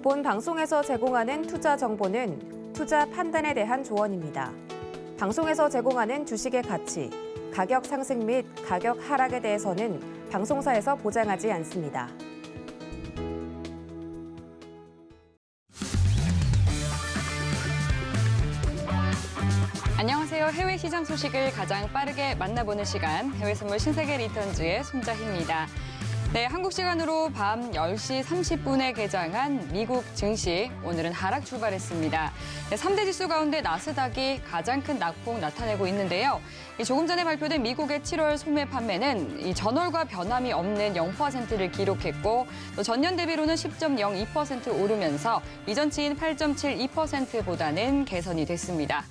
본 방송에서 제공하는 투자 정보는 투자 판단에 대한 조언입니다. 방송에서 제공하는 주식의 가치, 가격 상승 및 가격 하락에 대해서는 방송사에서 보장하지 않습니다. 안녕하세요. 해외 시장 소식을 가장 빠르게 만나보는 시간, 해외선물 신세계 리턴즈의 손자희입니다. 네, 한국 시간으로 밤 10시 30분에 개장한 미국 증시, 오늘은 하락 출발했습니다. 네, 3대 지수 가운데 나스닥이 가장 큰 낙폭 나타내고 있는데요. 조금 전에 발표된 미국의 7월 소매 판매는 전월과 변함이 없는 0%를 기록했고, 또 전년 대비로는 10.02% 오르면서 이전치인 8.72%보다는 개선이 됐습니다.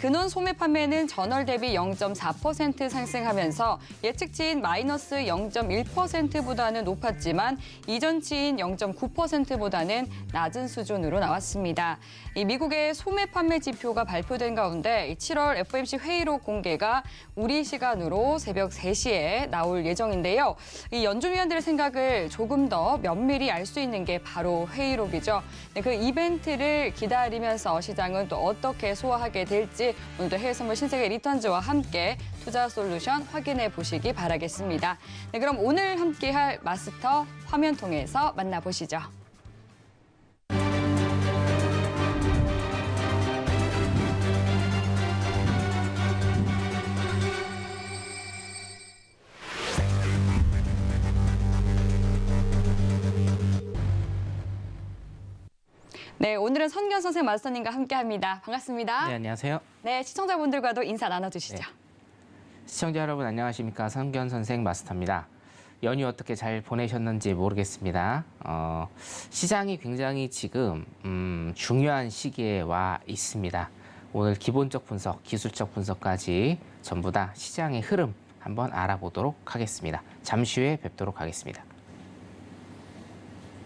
근원 소매 판매는 전월 대비 0.4% 상승하면서 예측치인 마이너스 0.1%보다는 높았지만 이전치인 0.9%보다는 낮은 수준으로 나왔습니다. 미국의 소매 판매 지표가 발표된 가운데 7월 FOMC 회의록 공개가 우리 시간으로 새벽 3시에 나올 예정인데요. 이 연준위원들의 생각을 조금 더 면밀히 알 수 있는 게 바로 회의록이죠. 그 이벤트를 기다리면서 시장은 또 어떻게 소화하게 될지 오늘도 해외선물 신세계 리턴즈와 함께 투자 솔루션 확인해 보시기 바라겠습니다. 네, 그럼 오늘 함께할 마스터 화면 통해서 만나보시죠. 네, 오늘은 선경 선생 마스터님과 함께합니다. 반갑습니다. 네, 안녕하세요. 네, 시청자분들과도 인사 나눠주시죠. 네. 시청자 여러분 안녕하십니까? 선경 선생 마스터입니다. 연휴 어떻게 잘 보내셨는지 모르겠습니다. 시장이 굉장히 지금 중요한 시기에 와 있습니다. 오늘 기본적 분석, 기술적 분석까지 전부 다 시장의 흐름 한번 알아보도록 하겠습니다. 잠시 후에 뵙도록 하겠습니다.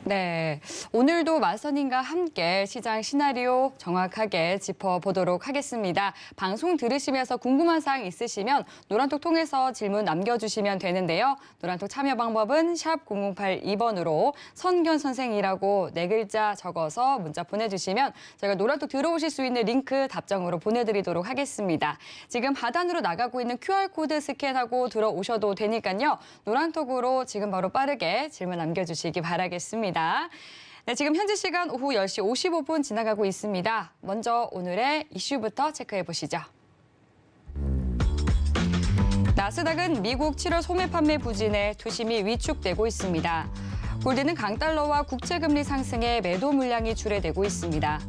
네, 오늘도 마스터님과 함께 시장 시나리오 정확하게 짚어보도록 하겠습니다. 방송 들으시면서 궁금한 사항 있으시면 노란톡 통해서 질문 남겨주시면 되는데요. 노란톡 참여 방법은 샵 0082번으로 선견 선생이라고 4글자 적어서 문자 보내주시면 저희가 노란톡 들어오실 수 있는 링크 답장으로 보내드리도록 하겠습니다. 지금 하단으로 나가고 있는 QR코드 스캔하고 들어오셔도 되니까요. 노란톡으로 지금 바로 빠르게 질문 남겨주시기 바라겠습니다. 네, 지금 현지 시간 오후 10시 55분 지나가고 있습니다. 먼저 오늘의 이슈부터 체크해 보시죠. 나스닥은 미국 7월 소매 판매 부진에 투심이 위축되고 있습니다. 골드는 강달러와 국채금리 상승에 매도 물량이 줄어들고 있습니다.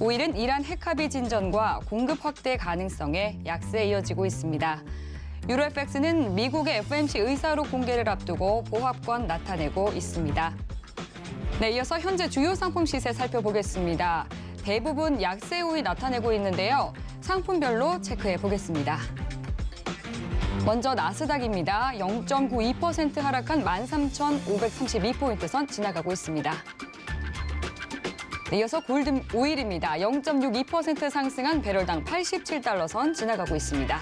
5일은 이란 핵합의 진전과 공급 확대 가능성에 약세에 이어지고 있습니다. 유로FX는 미국의 FOMC 의사록 공개를 앞두고 보합권 나타내고 있습니다. 네, 이어서 현재 주요 상품 시세 살펴보겠습니다. 대부분 약세 우위 나타내고 있는데요. 상품별로 체크해 보겠습니다. 먼저 나스닥입니다. 0.92% 하락한 13,532포인트 선 지나가고 있습니다. 네, 이어서 골드 오일입니다. 0.62% 상승한 배럴당 87달러 선 지나가고 있습니다.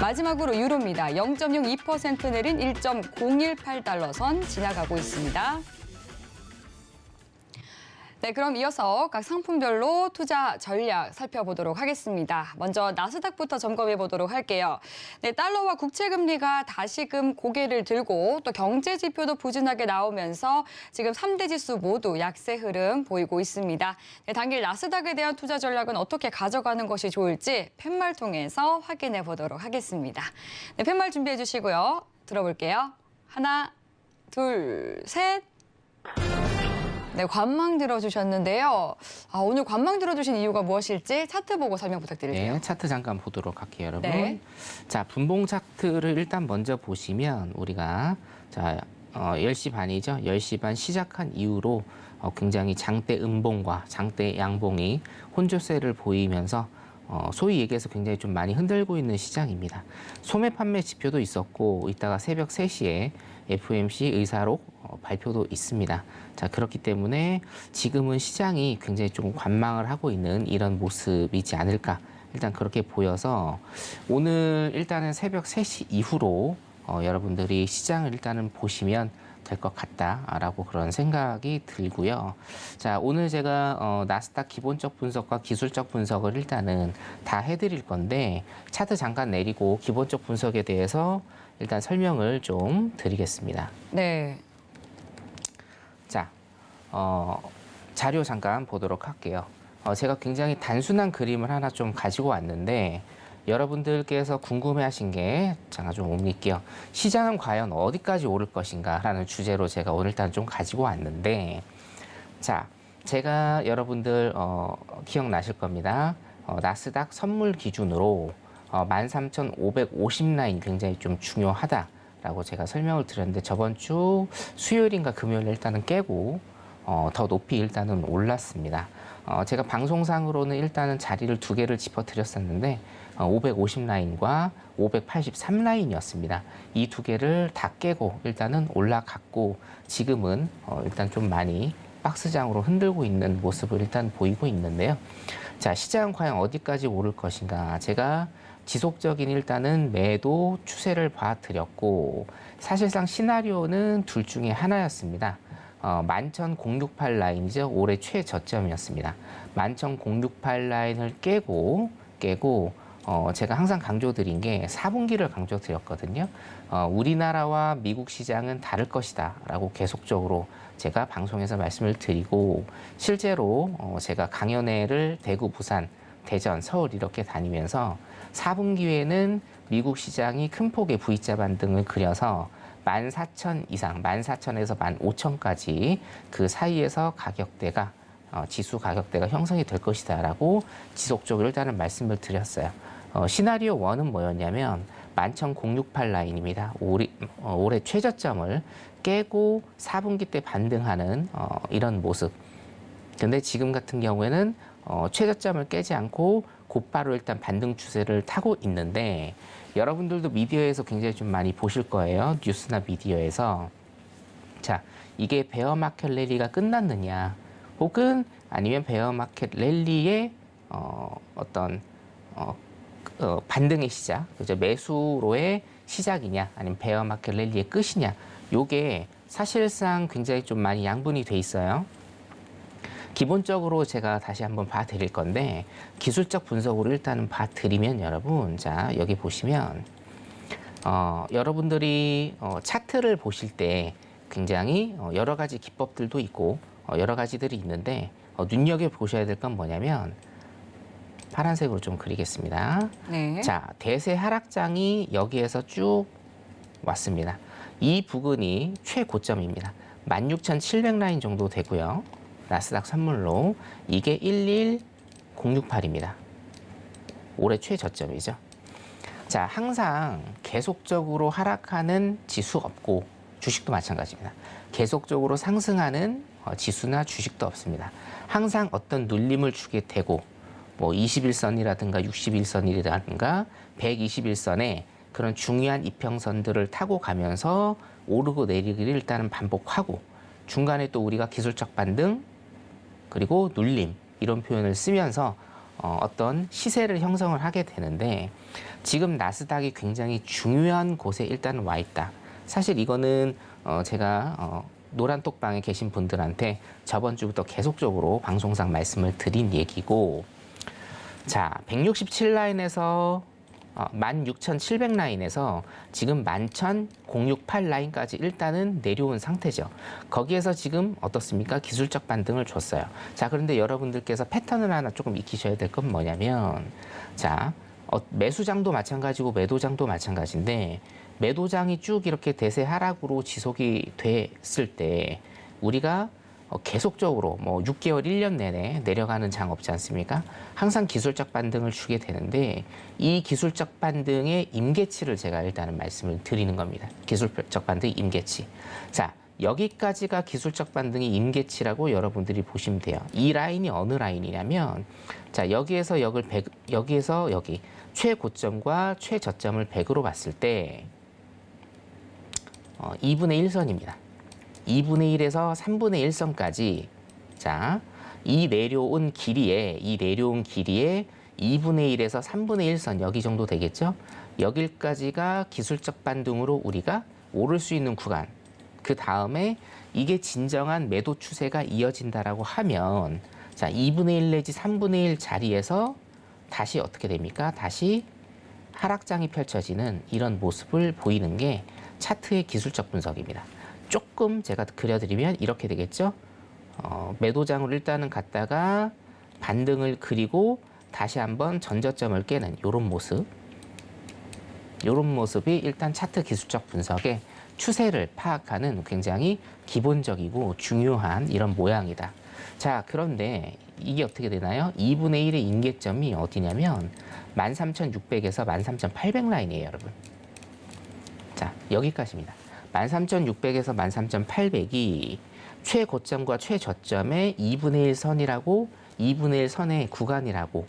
마지막으로 유로입니다. 0.02% 내린 1.018달러 선 지나가고 있습니다. 네, 그럼 이어서 각 상품별로 투자 전략 살펴보도록 하겠습니다. 먼저 나스닥부터 점검해 보도록 할게요. 네, 달러와 국채금리가 다시금 고개를 들고 또 경제 지표도 부진하게 나오면서 지금 3대 지수 모두 약세 흐름 보이고 있습니다. 네, 당일 나스닥에 대한 투자 전략은 어떻게 가져가는 것이 좋을지 팻말 통해서 확인해 보도록 하겠습니다. 네, 팻말 준비해 주시고요. 들어볼게요. 하나, 둘, 셋. 네, 관망 들어주셨는데요. 오늘 관망 들어주신 이유가 무엇일지 차트 보고 설명 부탁드릴게요. 네, 차트 잠깐 보도록 할게요, 여러분. 네. 자, 분봉 차트를 일단 먼저 보시면 우리가 10시 반이죠. 10시 반 시작한 이후로 굉장히 장대 음봉과 장대 양봉이 혼조세를 보이면서 소위 얘기해서 굉장히 좀 많이 흔들고 있는 시장입니다. 소매 판매 지표도 있었고 이따가 새벽 3시에 FOMC 의사록 발표도 있습니다. 자, 그렇기 때문에 지금은 시장이 굉장히 좀 관망을 하고 있는 이런 모습이지 않을까. 일단 그렇게 보여서 오늘 일단은 새벽 3시 이후로 여러분들이 시장을 일단은 보시면 될 것 같다라고 그런 생각이 들고요. 자, 오늘 제가 나스닥 기본적 분석과 기술적 분석을 일단은 다 해드릴 건데 차트 잠깐 내리고 기본적 분석에 대해서 일단 설명을 좀 드리겠습니다. 네. 자, 자료 잠깐 보도록 할게요. 제가 굉장히 단순한 그림을 하나 좀 가지고 왔는데 여러분들께서 궁금해하신 게 잠깐 좀 옮길게요. 시장은 과연 어디까지 오를 것인가라는 주제로 제가 오늘 일단 좀 가지고 왔는데, 자, 제가 여러분들 기억나실 겁니다. 나스닥 선물 기준으로 13,550 라인 굉장히 좀 중요하다라고 제가 설명을 드렸는데 저번 주 수요일인가 금요일 일단은 깨고 더 높이 일단은 올랐습니다. 제가 방송상으로는 일단은 자리를 두 개를 짚어드렸었는데 550 라인과 583 라인이었습니다. 이 두 개를 다 깨고 일단은 올라갔고 지금은 일단 좀 많이 박스장으로 흔들고 있는 모습을 일단 보이고 있는데요. 자, 시장은 과연 어디까지 오를 것인가? 제가 지속적인 일단은 매도 추세를 봐드렸고 사실상 시나리오는 둘 중에 하나였습니다. 11,068 라인이죠. 올해 최저점이었습니다. 11,068 라인을 깨고 제가 항상 강조드린 게 4분기를 강조드렸거든요. 우리나라와 미국 시장은 다를 것이다 라고 계속적으로 제가 방송에서 말씀을 드리고 실제로 제가 강연회를 대구, 부산, 대전, 서울 이렇게 다니면서 4분기에는 미국 시장이 큰 폭의 V자 반등을 그려서 14,000 이상, 14,000에서 15,000까지 그 사이에서 가격대가 지수 가격대가 형성이 될 것이다라고 지속적으로 일단은 말씀을 드렸어요. 시나리오 1은 뭐였냐면 11,068 라인입니다. 올해 최저점을 깨고 4분기 때 반등하는 이런 모습. 근데 지금 같은 경우에는 최저점을 깨지 않고 곧바로 일단 반등 추세를 타고 있는데 여러분들도 미디어에서 굉장히 좀 많이 보실 거예요. 뉴스나 미디어에서. 자, 이게 베어마켓 랠리가 끝났느냐 혹은 아니면 베어마켓 랠리의 어떤 반등의 시작, 그죠? 매수로의 시작이냐 아니면 베어마켓 랠리의 끝이냐 요게 사실상 굉장히 좀 많이 양분이 돼 있어요. 기본적으로 제가 다시 한번 봐드릴 건데 기술적 분석으로 일단은 봐드리면 여러분, 자 여기 보시면 여러분들이 차트를 보실 때 굉장히 여러 가지 기법들도 있고 여러 가지들이 있는데 눈여겨 보셔야 될 건 뭐냐면 파란색으로 좀 그리겠습니다. 네. 자, 대세 하락장이 여기에서 쭉 왔습니다. 이 부근이 최고점입니다. 16,700 라인 정도 되고요. 나스닥 선물로 이게 11068입니다. 올해 최저점이죠. 자, 항상 계속적으로 하락하는 지수 없고 주식도 마찬가지입니다. 계속적으로 상승하는 지수나 주식도 없습니다. 항상 어떤 눌림을 주게 되고 뭐 21선이라든가 61선이라든가 121선에 그런 중요한 이평선들을 타고 가면서 오르고 내리기를 일단은 반복하고 중간에 또 우리가 기술적 반등 그리고 눌림 이런 표현을 쓰면서 어떤 시세를 형성을 하게 되는데 지금 나스닥이 굉장히 중요한 곳에 일단 와 있다. 사실 이거는 제가 노란 똑방에 계신 분들한테 저번 주부터 계속적으로 방송상 말씀을 드린 얘기고 자, 167 라인에서 16,700 라인에서 지금 11,068 라인까지 일단은 내려온 상태죠. 거기에서 지금 어떻습니까? 기술적 반등을 줬어요. 자, 그런데 여러분들께서 패턴을 하나 조금 익히셔야 될 건 뭐냐면 자, 매수장도 마찬가지고 매도장도 마찬가지인데 매도장이 쭉 이렇게 대세 하락으로 지속이 됐을 때 우리가 계속적으로 뭐 6개월, 1년 내내 내려가는 장 없지 않습니까? 항상 기술적 반등을 주게 되는데 이 기술적 반등의 임계치를 제가 일단은 말씀을 드리는 겁니다. 기술적 반등 임계치. 자, 여기까지가 기술적 반등의 임계치라고 여러분들이 보시면 돼요. 이 라인이 어느 라인이냐면 자, 여기에서 여기 최고점과 최저점을 100으로 봤을 때 2분의 1선입니다. 2분의 1에서 3분의 1선까지 자, 이 내려온 길이에 2분의 1에서 3분의 1선 여기 정도 되겠죠? 여기까지가 기술적 반등으로 우리가 오를 수 있는 구간. 그 다음에 이게 진정한 매도 추세가 이어진다라고 하면 자 2분의 1 내지 3분의 1 자리에서 다시 어떻게 됩니까? 다시 하락장이 펼쳐지는 이런 모습을 보이는 게 차트의 기술적 분석입니다. 조금 제가 그려드리면 이렇게 되겠죠. 매도장으로 일단은 갔다가 반등을 그리고 다시 한번 전저점을 깨는 이런 모습. 이런 모습이 일단 차트 기술적 분석의 추세를 파악하는 굉장히 기본적이고 중요한 이런 모양이다. 자, 그런데 이게 어떻게 되나요? 2분의 1의 임계점이 어디냐면 13,600에서 13,800 라인이에요, 여러분. 자, 여기까지입니다. 13,600에서 13,800이 최고점과 최저점의 2분의 1 선이라고 2분의 1 선의 구간이라고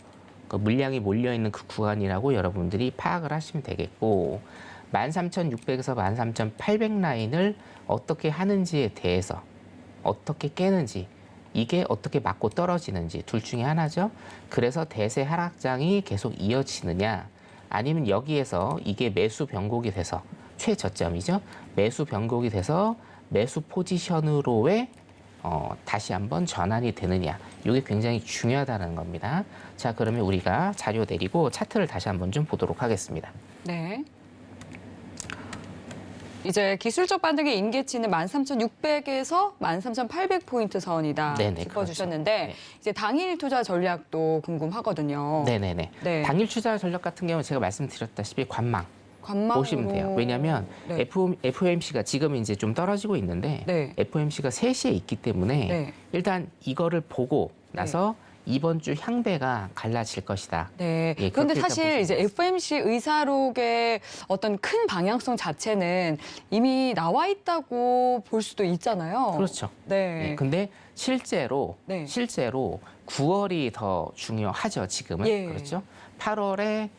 그 물량이 몰려있는 그 구간이라고 여러분들이 파악을 하시면 되겠고 13,600에서 13,800 라인을 어떻게 하는지에 대해서 어떻게 깨는지 이게 어떻게 맞고 떨어지는지 둘 중에 하나죠. 그래서 대세 하락장이 계속 이어지느냐 아니면 여기에서 이게 매수 변곡이 돼서 최저점이죠. 매수 변곡이 돼서 매수 포지션으로의 다시 한번 전환이 되느냐. 이게 굉장히 중요하다는 겁니다. 자, 그러면 우리가 자료 내리고 차트를 다시 한번 좀 보도록 하겠습니다. 네. 이제 기술적 반등의 임계치는 13,600에서 13,800포인트 선이다 네네, 짚어주셨는데 그렇죠. 네. 이제 당일 투자 전략도 궁금하거든요. 네네네. 네. 당일 투자 전략 같은 경우는 제가 말씀드렸다시피 관망 관망으로 보시면 돼요. 왜냐하면 네. FOMC가 지금 이제 좀 떨어지고 있는데 네. FOMC가 3시에 있기 때문에 네. 일단 이거를 보고 나서 이번 주 향배가 갈라질 것이다. 네. 예, 그런데 그렇게 사실 일단 이제 보시면 FOMC 의사록의 어떤 큰 방향성 자체는 이미 나와 있다고 볼 수도 있잖아요. 그렇죠. 네. 예, 근데 실제로 네. 9월이 더 중요하죠. 지금은 예. 그렇죠. 8월에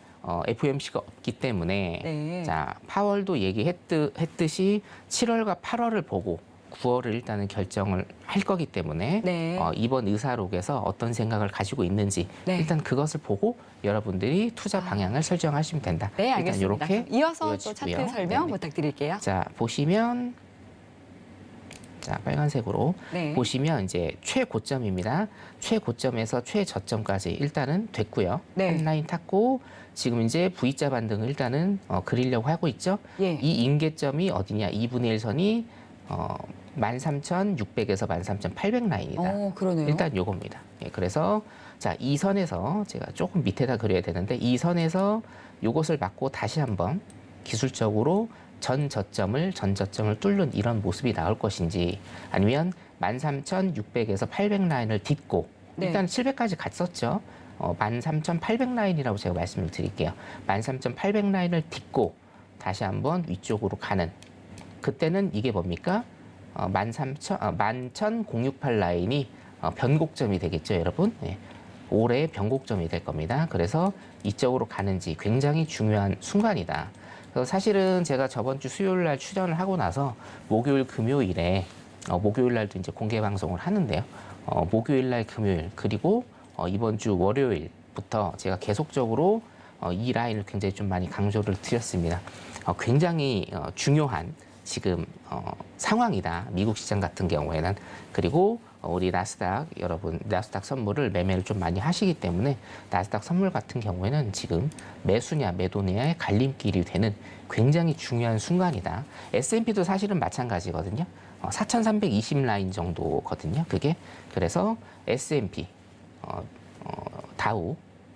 FOMC가 없기 때문에 네. 자 파월도 얘기했듯이 7월과 8월을 보고 9월을 일단은 결정을 할 거기 때문에 네. 이번 의사록에서 어떤 생각을 가지고 있는지 네. 일단 그것을 보고 여러분들이 투자 방향을 설정하시면 된다. 네, 일단 알겠습니다. 이렇게 이어서 또 보여지고요. 차트 설명 네네. 부탁드릴게요. 자 보시면 자 빨간색으로 네. 보시면 이제 최고점입니다. 최고점에서 최저점까지 일단은 됐고요. 네. 한 라인 탔고 지금 이제 V자 반등을 일단은 그리려고 하고 있죠. 예. 이 임계점이 어디냐? 2분의 1 선이 13,600에서 13,800 라인이다. 그러네요. 일단 요겁니다. 예, 그래서 자, 이 선에서 제가 조금 밑에다 그려야 되는데 이 선에서 요것을 맞고 다시 한번 기술적으로 전저점을 뚫는 이런 모습이 나올 것인지 아니면 13,600에서 800 라인을 딛고 네. 일단 700까지 갔었죠. 13,800 라인이라고 제가 말씀을 드릴게요. 13,800 라인을 딛고 다시 한번 위쪽으로 가는 그때는 이게 뭡니까? 11,068 라인이 변곡점이 되겠죠, 여러분. 네. 올해의 변곡점이 될 겁니다. 그래서 이쪽으로 가는지 굉장히 중요한 순간이다. 그래서 사실은 제가 저번 주 수요일 날 출연을 하고 나서 목요일, 금요일에 목요일 날도 이제 공개 방송을 하는데요. 목요일 날, 금요일 그리고 이번 주 월요일부터 제가 계속적으로 이 라인을 굉장히 좀 많이 강조를 드렸습니다. 굉장히 중요한 지금 상황이다. 미국 시장 같은 경우에는. 그리고 우리 나스닥 여러분 나스닥 선물을 매매를 좀 많이 하시기 때문에 나스닥 선물 같은 경우에는 지금 매수냐 매도냐의 갈림길이 되는 굉장히 중요한 순간이다. S&P도 사실은 마찬가지거든요. 4,320 라인 정도거든요. 그게 그래서 S&P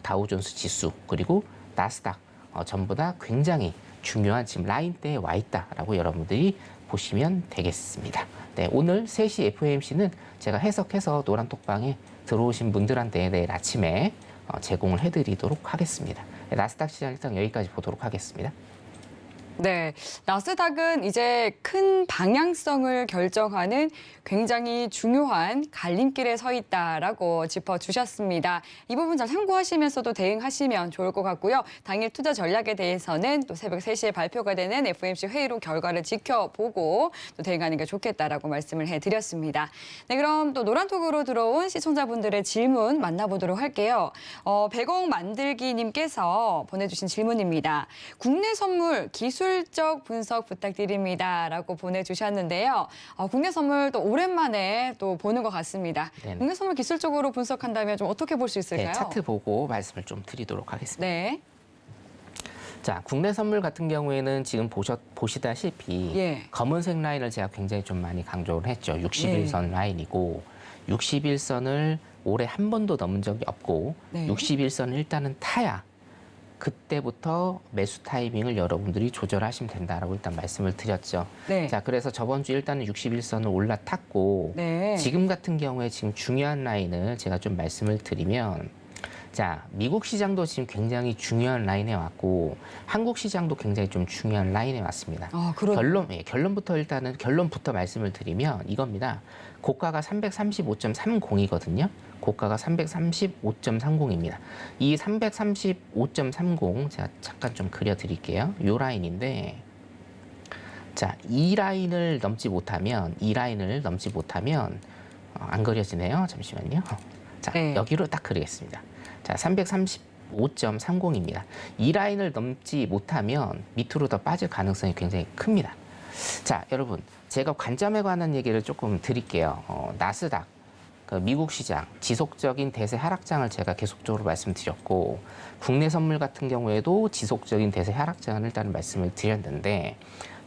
다우존스 지수 그리고 나스닥 전부 다 굉장히 중요한 지금 라인대에 와 있다라고 여러분들이 보시면 되겠습니다. 네, 오늘 3시 FOMC는 제가 해석해서 노란톡방에 들어오신 분들한테 내일 아침에 제공을 해드리도록 하겠습니다. 네, 나스닥 시장 일단 여기까지 보도록 하겠습니다. 네, 나스닥은 이제 큰 방향성을 결정하는 굉장히 중요한 갈림길에 서 있다라고 짚어주셨습니다. 이 부분 잘 참고하시면서도 대응하시면 좋을 것 같고요. 당일 투자 전략에 대해서는 또 새벽 3시에 발표가 되는 FOMC 회의로 결과를 지켜보고 또 대응하는 게 좋겠다라고 말씀을 해드렸습니다. 네, 그럼 또 노란톡으로 들어온 시청자분들의 질문 만나보도록 할게요. 100억 만들기님께서 보내주신 질문입니다. 국내 선물 기술 기술적 분석 부탁드립니다라고 보내주셨는데요. 국내 선물 또 오랜만에 또 보는 것 같습니다. 네네. 국내 선물 기술적으로 분석한다면 좀 어떻게 볼 수 있을까요? 네, 차트 보고 말씀을 좀 드리도록 하겠습니다. 네. 자, 국내 선물 같은 경우에는 지금 보시다시피 예. 검은색 라인을 제가 굉장히 좀 많이 강조를 했죠. 61선 라인이고 61선을 올해 한 번도 넘은 적이 없고 네. 61선을 일단은 타야 그때부터 매수 타이밍을 여러분들이 조절하시면 된다라고 일단 말씀을 드렸죠. 네. 자, 그래서 저번 주 일단은 61선을 올라탔고 네. 지금 같은 경우에 지금 중요한 라인을 제가 좀 말씀을 드리면 자, 미국 시장도 지금 굉장히 중요한 라인에 왔고 한국 시장도 굉장히 좀 중요한 라인에 왔습니다. 결론부터 일단은 결론부터 말씀을 드리면 이겁니다. 고가가 335.30이거든요. 고가가 335.30입니다. 이 335.30 제가 잠깐 좀 그려드릴게요. 이 라인인데 자, 이 라인을 넘지 못하면 안 그려지네요. 잠시만요. 자, 네. 여기로 딱 그리겠습니다. 자, 335.30입니다. 이 라인을 넘지 못하면 밑으로 더 빠질 가능성이 굉장히 큽니다. 자, 여러분, 제가 관점에 관한 얘기를 조금 드릴게요. 나스닥, 그 미국 시장, 지속적인 대세 하락장을 제가 계속적으로 말씀드렸고, 국내 선물 같은 경우에도 지속적인 대세 하락장을 일단 말씀을 드렸는데,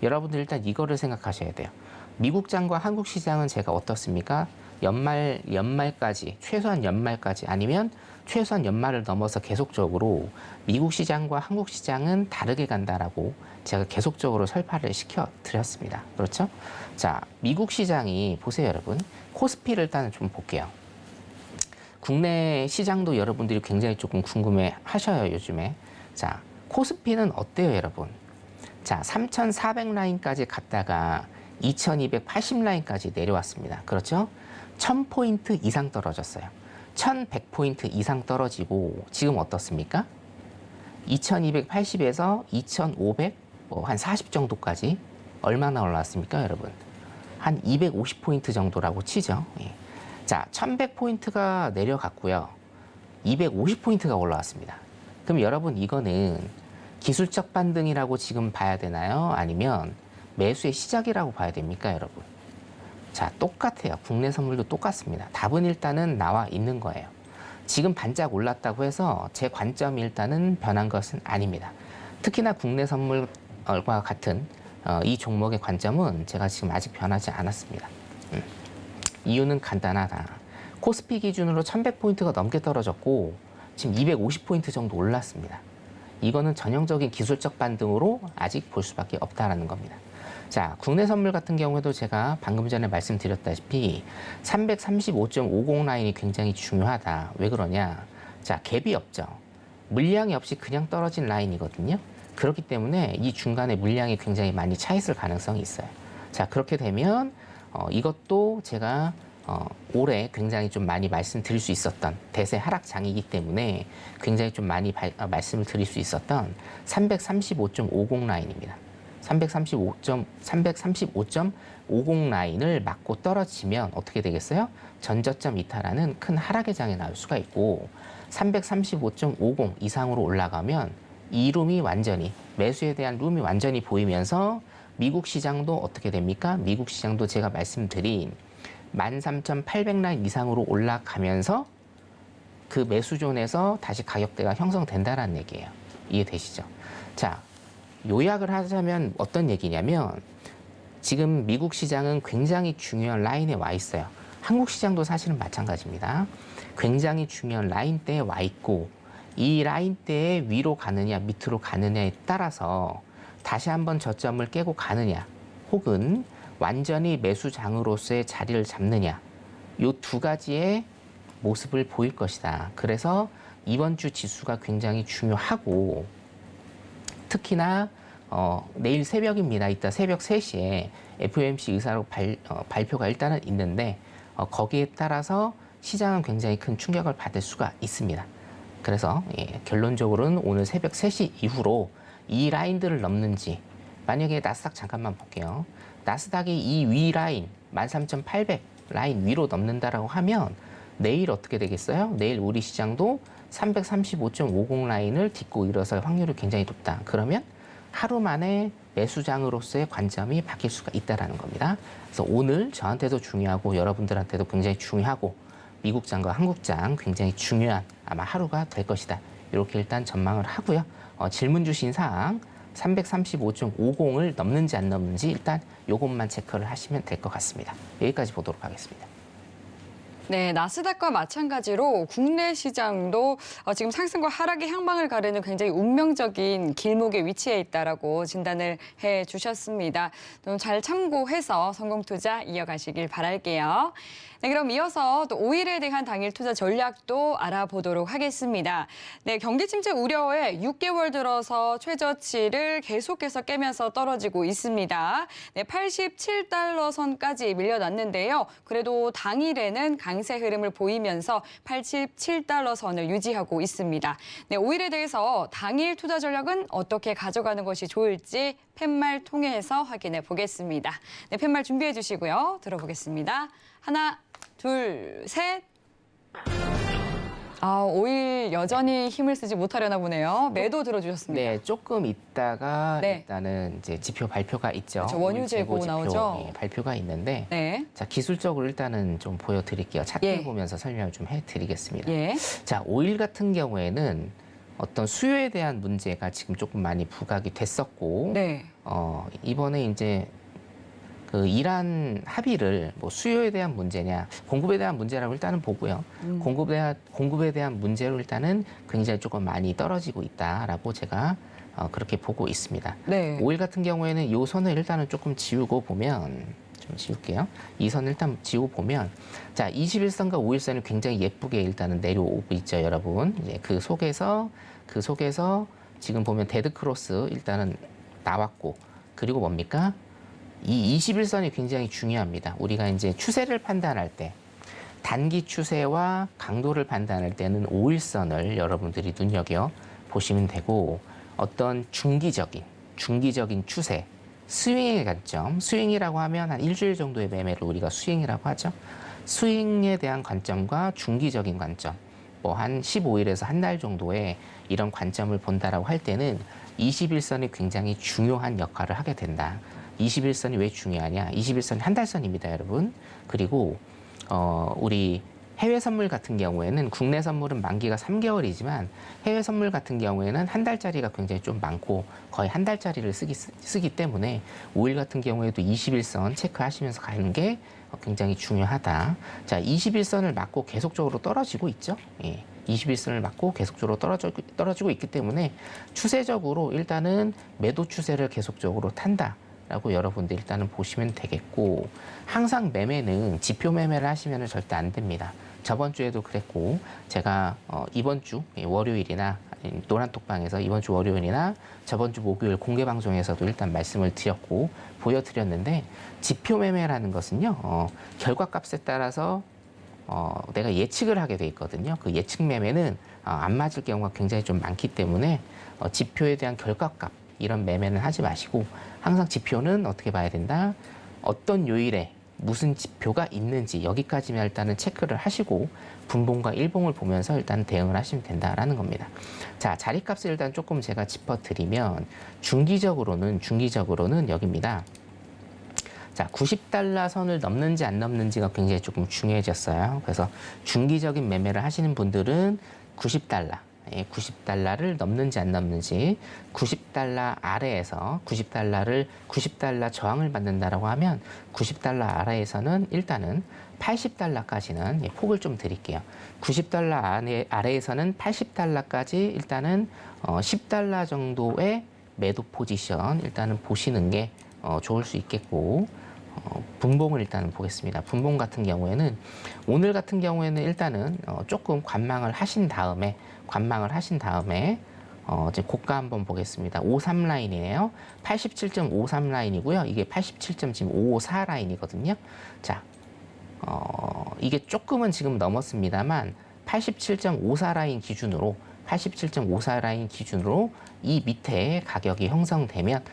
여러분들 일단 이거를 생각하셔야 돼요. 미국장과 한국 시장은 제가 어떻습니까? 연말까지, 최소한 연말까지 아니면 최소한 연말을 넘어서 계속적으로 미국 시장과 한국 시장은 다르게 간다라고 제가 계속적으로 설파를 시켜드렸습니다. 그렇죠? 자, 미국 시장이 보세요, 여러분. 코스피를 일단 좀 볼게요. 국내 시장도 여러분들이 굉장히 조금 궁금해 하셔요, 요즘에. 자, 코스피는 어때요, 여러분? 자, 3,400 라인까지 갔다가 2,280 라인까지 내려왔습니다. 그렇죠? 1,000포인트 이상 떨어졌어요. 1,100포인트 이상 떨어지고 지금 어떻습니까? 2,280에서 2,500, 한 40 정도까지 얼마나 올라왔습니까, 여러분? 한 250포인트 정도라고 치죠. 예. 자, 1,100포인트가 내려갔고요. 250포인트가 올라왔습니다. 그럼 여러분 이거는 기술적 반등이라고 지금 봐야 되나요? 아니면 매수의 시작이라고 봐야 됩니까, 여러분? 자, 똑같아요. 국내 선물도 똑같습니다. 답은 일단은 나와 있는 거예요. 지금 반짝 올랐다고 해서 제 관점이 일단은 변한 것은 아닙니다. 특히나 국내 선물과 같은 이 종목의 관점은 제가 지금 아직 변하지 않았습니다. 이유는 간단하다. 코스피 기준으로 1,100포인트가 넘게 떨어졌고 지금 250포인트 정도 올랐습니다. 이거는 전형적인 기술적 반등으로 아직 볼 수밖에 없다라는 겁니다. 자, 국내 선물 같은 경우에도 제가 방금 전에 말씀드렸다시피 335.50 라인이 굉장히 중요하다. 왜 그러냐? 자, 갭이 없죠. 물량이 없이 그냥 떨어진 라인이거든요. 그렇기 때문에 이 중간에 물량이 굉장히 많이 차 있을 가능성이 있어요. 자, 그렇게 되면 이것도 제가 올해 굉장히 좀 많이 말씀드릴 수 있었던 대세 하락장이기 때문에 굉장히 좀 많이 말씀을 드릴 수 있었던 335.50 라인입니다. 335.50 라인을 맞고 떨어지면 어떻게 되겠어요? 전저점 이탈하는 큰 하락의 장에 나올 수가 있고 335.50 이상으로 올라가면 이 룸이 완전히 매수에 대한 룸이 완전히 보이면서 미국 시장도 어떻게 됩니까? 미국 시장도 제가 말씀드린 13,800 라인 이상으로 올라가면서 그 매수존에서 다시 가격대가 형성된다는 얘기예요. 이해되시죠? 자, 요약을 하자면 어떤 얘기냐면 지금 미국 시장은 굉장히 중요한 라인에 와 있어요. 한국 시장도 사실은 마찬가지입니다. 굉장히 중요한 라인대에 와 있고 이 라인대에 위로 가느냐 밑으로 가느냐에 따라서 다시 한번 저점을 깨고 가느냐 혹은 완전히 매수장으로서의 자리를 잡느냐 이 두 가지의 모습을 보일 것이다. 그래서 이번 주 지수가 굉장히 중요하고 특히나 내일 새벽입니다. 이따 새벽 3시에 FOMC 의사록 발표가 일단은 있는데 거기에 따라서 시장은 굉장히 큰 충격을 받을 수가 있습니다. 그래서 결론적으로는 오늘 새벽 3시 이후로 이 라인들을 넘는지 만약에 나스닥 잠깐만 볼게요. 나스닥이 이 위 라인 13,800 라인 위로 넘는다라고 하면 내일 어떻게 되겠어요? 내일 우리 시장도 335.50 라인을 딛고 일어설 확률이 굉장히 높다. 그러면 하루 만에 매수장으로서의 관점이 바뀔 수가 있다는 겁니다. 그래서 오늘 저한테도 중요하고 여러분들한테도 굉장히 중요하고 미국장과 한국장 굉장히 중요한 아마 하루가 될 것이다. 이렇게 일단 전망을 하고요. 질문 주신 사항 335.50을 넘는지 안 넘는지 일단 이것만 체크를 하시면 될 것 같습니다. 여기까지 보도록 하겠습니다. 네, 나스닥과 마찬가지로 국내 시장도 지금 상승과 하락의 향방을 가르는 굉장히 운명적인 길목에 위치해 있다라고 진단을 해 주셨습니다. 좀 잘 참고해서 성공 투자 이어가시길 바랄게요. 네, 그럼 이어서 또 5일에 대한 당일 투자 전략도 알아보도록 하겠습니다. 네, 경기 침체 우려에 6개월 들어서 최저치를 계속해서 깨면서 떨어지고 있습니다. 네, 87달러 선까지 밀려났는데요. 그래도 당일에는 강세 흐름을 보이면서 87달러 선을 유지하고 있습니다. 네, 5일에 대해서 당일 투자 전략은 어떻게 가져가는 것이 좋을지 팻말 통해서 확인해 보겠습니다. 네, 팻말 준비해 주시고요. 들어보겠습니다. 하나, 둘, 셋. 5일 여전히 힘을 쓰지 못하려나 보네요. 매도 들어주셨습니다. 네, 조금 있다가 네. 일단은 이제 지표 발표가 있죠. 그렇죠, 원유 재고 지표, 나오죠. 예, 발표가 있는데 네. 자, 기술적으로 일단은 좀 보여드릴게요. 차트 예. 보면서 설명을 좀 해드리겠습니다. 예. 자, 오일 같은 경우에는 어떤 수요에 대한 문제가 지금 조금 많이 부각이 됐었고, 네. 이번에 이제 그 이란 합의를 뭐 수요에 대한 문제냐, 공급에 대한 문제라고 일단은 보고요. 공급에 대한 문제로 일단은 굉장히 조금 많이 떨어지고 있다라고 제가 그렇게 보고 있습니다. 네. 오일 같은 경우에는 이 선을 일단은 조금 지우고 보면 좀 지울게요. 이 선을 일단 지우고 보면 자, 21선과 5일선이 굉장히 예쁘게 일단은 내려오고 있죠, 여러분. 이제 그 속에서 지금 보면 데드 크로스 일단은 나왔고 그리고 뭡니까? 이 21선이 굉장히 중요합니다. 우리가 이제 추세를 판단할 때 단기 추세와 강도를 판단할 때는 5일선을 여러분들이 눈여겨 보시면 되고 어떤 중기적인 추세 스윙의 관점, 스윙이라고 하면 한 일주일 정도의 매매를 우리가 스윙이라고 하죠. 스윙에 대한 관점과 중기적인 관점, 뭐 한 15일에서 한 달 정도의 이런 관점을 본다라고 할 때는 21선이 굉장히 중요한 역할을 하게 된다. 21선이 왜 중요하냐? 21선이 한 달선입니다, 여러분. 그리고 우리 해외 선물 같은 경우에는 국내 선물은 만기가 3개월이지만 해외 선물 같은 경우에는 한 달짜리가 굉장히 좀 많고 거의 한 달짜리를 쓰기 때문에 5일 같은 경우에도 21선 체크하시면서 가는 게 굉장히 중요하다. 자, 21선을 맞고 계속적으로 떨어지고 있죠. 예. 21선을 맞고 계속적으로 떨어지고 있기 때문에 추세적으로 일단은 매도 추세를 계속적으로 탄다. 라고 여러분들 일단은 보시면 되겠고 항상 매매는 지표 매매를 하시면 절대 안 됩니다. 저번 주에도 그랬고 제가 이번 주 월요일이나 노란톡방에서 이번 주 월요일이나 저번 주 목요일 공개 방송에서도 일단 말씀을 드렸고 보여드렸는데 지표 매매라는 것은요 결과값에 따라서 내가 예측을 하게 돼 있거든요. 그 예측 매매는 안 맞을 경우가 굉장히 좀 많기 때문에 지표에 대한 결과값 이런 매매는 하지 마시고 항상 지표는 어떻게 봐야 된다? 어떤 요일에 무슨 지표가 있는지 여기까지만 일단은 체크를 하시고 분봉과 일봉을 보면서 일단 대응을 하시면 된다라는 겁니다. 자, 자리값을 일단 조금 제가 짚어드리면 중기적으로는 여기입니다. 자, 90달러 선을 넘는지 안 넘는지가 굉장히 조금 중요해졌어요. 그래서 중기적인 매매를 하시는 분들은 90달러를 넘는지 안 넘는지 90달러 아래에서 90달러 저항을 받는다라고 하면 90달러 아래에서는 일단은 80달러까지는 폭을 좀 드릴게요. 90달러 아래에서는 80달러까지 일단은 10달러 정도의 매도 포지션 일단은 보시는 게 좋을 수 있겠고 분봉을 일단은 보겠습니다. 분봉 같은 경우에는 오늘 같은 경우에는 일단은 조금 관망을 하신 다음에 이제 고가 한번 보겠습니다. 53 라인이네요. 87.53 라인이고요. 이게 87.54 라인이거든요. 자, 이게 조금은 지금 넘었습니다만 87.54 라인 기준으로 이 밑에 가격이 형성되면